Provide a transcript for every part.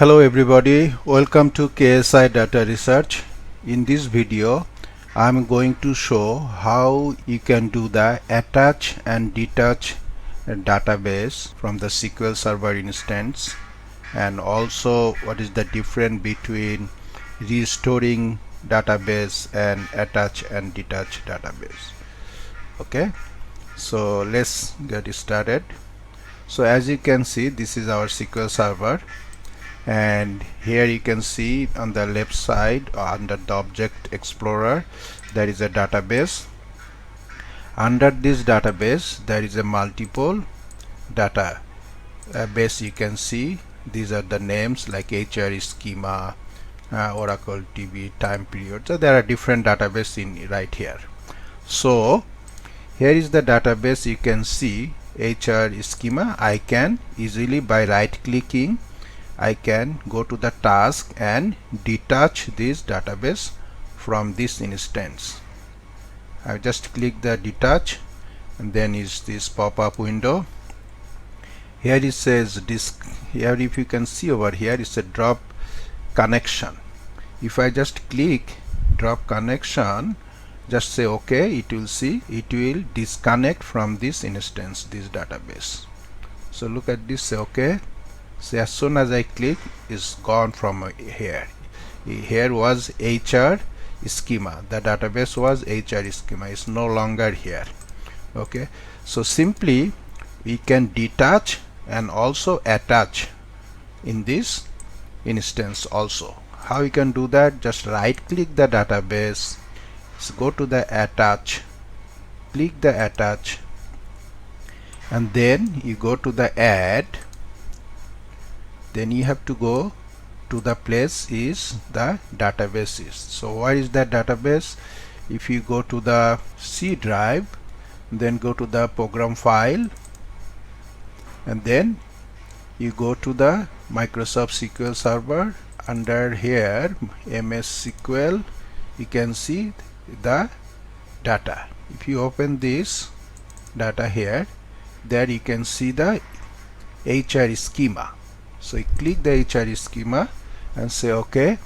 Hello everybody, welcome to KSI Data Research. In this video I'm going to show how you can do the attach and detach database from the SQL Server instance, and also what is the difference between restoring database and attach and detach database. Okay, so let's get started. So as you can see, this is our SQL Server, and here you can see on the left side under the Object Explorer there is a database. Under this database there is a multiple data base. You can see these are the names like HR schema, Oracle TV, time period. So there are different database in right here. So here is the database. You can see HR schema. I can easily, by right clicking, I can go to the task and detach this database from this instance. I just click the detach, and then is this pop-up window. Here it says disk. Here, if you can see over here, it's a drop connection. If I just click drop connection, just say OK, it will disconnect from this instance, this database. So look at this, say OK. So as soon as I click, is gone from here. Here was HR schema. The database was HR schema. It's no longer here. Okay. So simply we can detach and also attach in this instance also. How you can do that? Just right click the database. So go to the attach. Click the attach, and then you go to the add. Then you have to go to the place is the database is. So where is that database? If you go to the C drive, then go to the program file, and then you go to the Microsoft SQL Server. Under here MS SQL, you can see the data. If you open this data here, there you can see the HR schema. So you click the HR schema and say OK.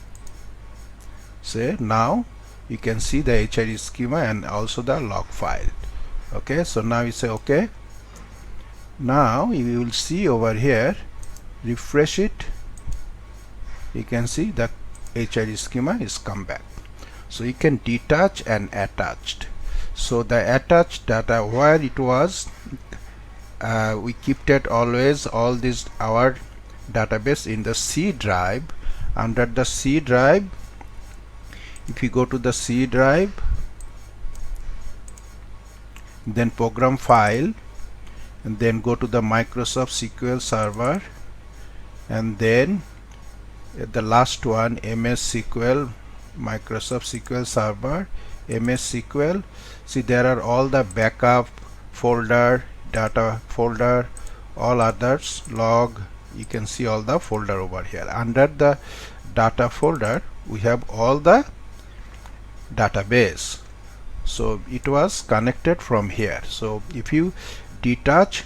Say now you can see the HR schema and also the log file. Okay, so now you say OK. Now you will see over here, refresh it. You can see the HR schema is come back. So you can detach and attach. So the attached data, where it was, we kept it always all this our database in the C drive. Under the C drive, if you go to the C drive, then program file, and then go to the Microsoft SQL Server, and then the last one MS SQL, Microsoft SQL Server, MS SQL. See, there are all the backup folder, data folder, all others, log. You can see all the folder over here. Under the data folder we have all the database. So it was connected from here. So if you detach,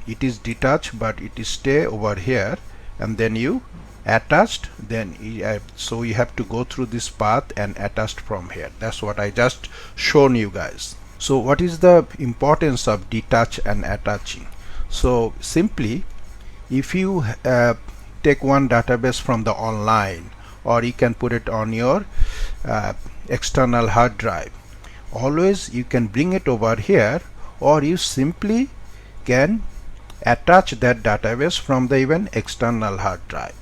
it is detached, but it is stay over here, and then you attached, then so you have to go through this path and attached from here. That's what I just shown you guys. So what is the importance of detach and attaching? So simply, if you take one database from the online, or you can put it on your external hard drive, always you can bring it over here, or you simply can attach that database from the even external hard drive.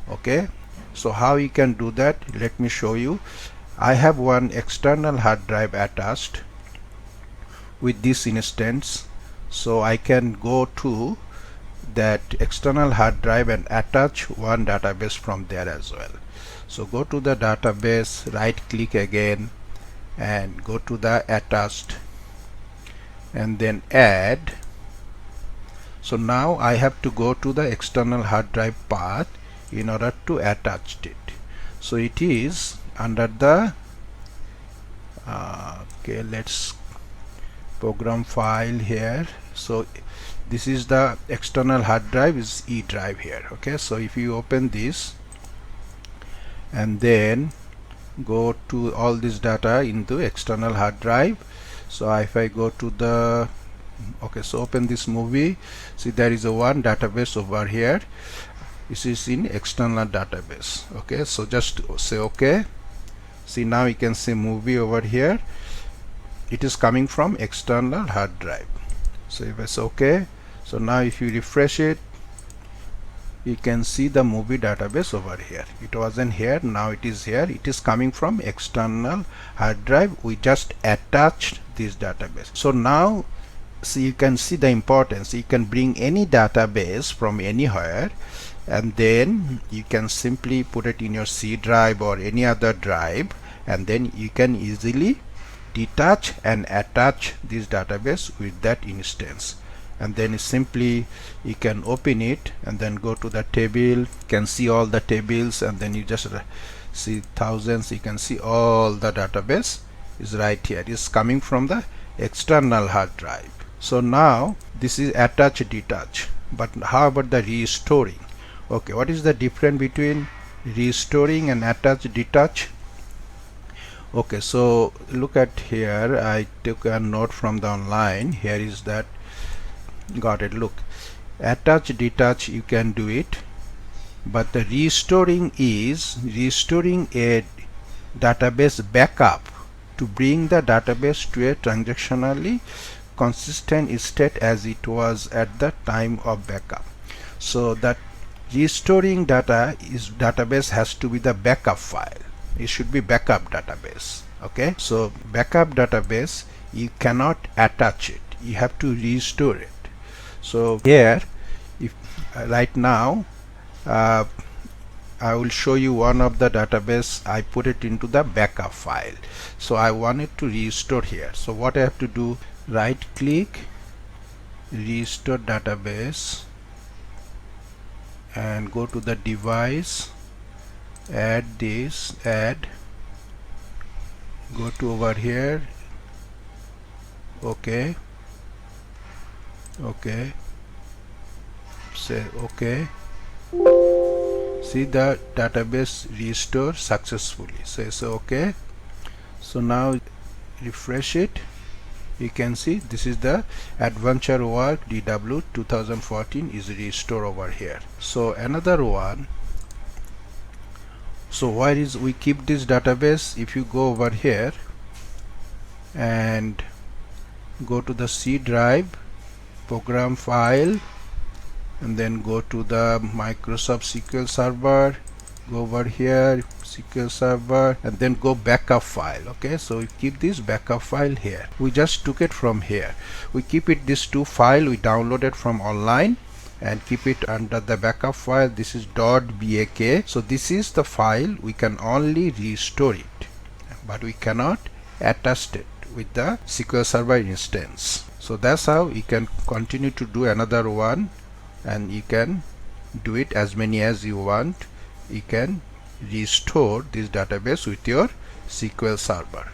Okay, so how you can do that, let me show you. I have one external hard drive attached with this instance, so I can go to that external hard drive and attach one database from there as well. So go to the database, right click again, and go to the attached, and then add. So now I have to go to the external hard drive path in order to attach it. So it is under the okay, let's program file here, So this is the external hard drive, is E drive here. Okay, so if you open this and then go to all this data into external hard drive. So if I go to the, okay, so open this movie, see there is a one database over here. This is in external database. Okay, so just say okay. See, now you can see movie over here. It is coming from external hard drive. So if I say okay, so now if you refresh it, you can see the movie database over here. It wasn't here, now it is here. It is coming from external hard drive. We just attached this database. So now, so you can see the importance. You can bring any database from anywhere, and then you can simply put it in your C drive or any other drive, and then you can easily detach and attach this database with that instance. And then simply you can open it and then go to the table. You can see all the tables, and then you just see thousands. You can see all the database is right here. It is coming from the external hard drive. So now this is attach detach. But how about the restoring? Okay, what is the difference between restoring and attach detach? Okay, so look at here. I took a note from the online. Here is that. Got it. Look, attach detach you can do it, but the restoring is restoring a database backup to bring the database to a transactionally consistent state as it was at the time of backup. So that restoring data is database has to be the backup file. It should be backup database. Okay, so backup database you cannot attach it, you have to restore it. So here, if right now I will show you one of the database. I put it into the backup file, so I want it to restore here. So what I have to do, right click, restore database, and go to the device, add this, add, go to over here, okay, okay, say okay. See the database restore successfully. Say so okay. So now refresh it. You can see this is the adventure work DW 2014 is restored over here. So another one. So where is we keep this database? If you go over here and go to the C drive, program file, and then go to the Microsoft SQL Server, go over here, SQL Server, and then go backup file. Okay, so we keep this backup file here. We just took it from here. We keep it this two file we downloaded from online and keep it under the backup file. This is .bak. So this is the file. We can only restore it, but we cannot attach it with the SQL Server instance. So that's how you can continue to do another one, and you can do it as many as you want. You can restore this database with your SQL Server.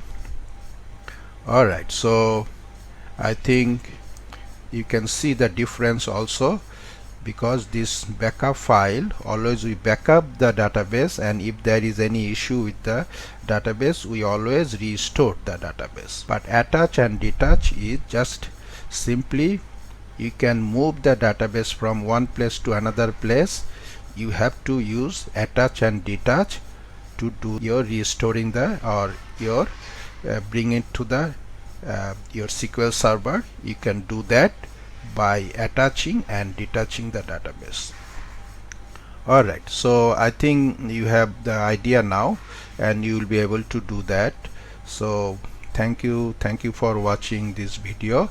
Alright, so I think you can see the difference also, because this backup file, always we backup the database, and if there is any issue with the database, we always restore the database. But attach and detach is just simply you can move the database from one place to another place. You have to use attach and detach to do your restoring the or your bring it to the your SQL Server. You can do that by attaching and detaching the database. Alright, so I think you have the idea now, and you will be able to do that. So thank you for watching this video.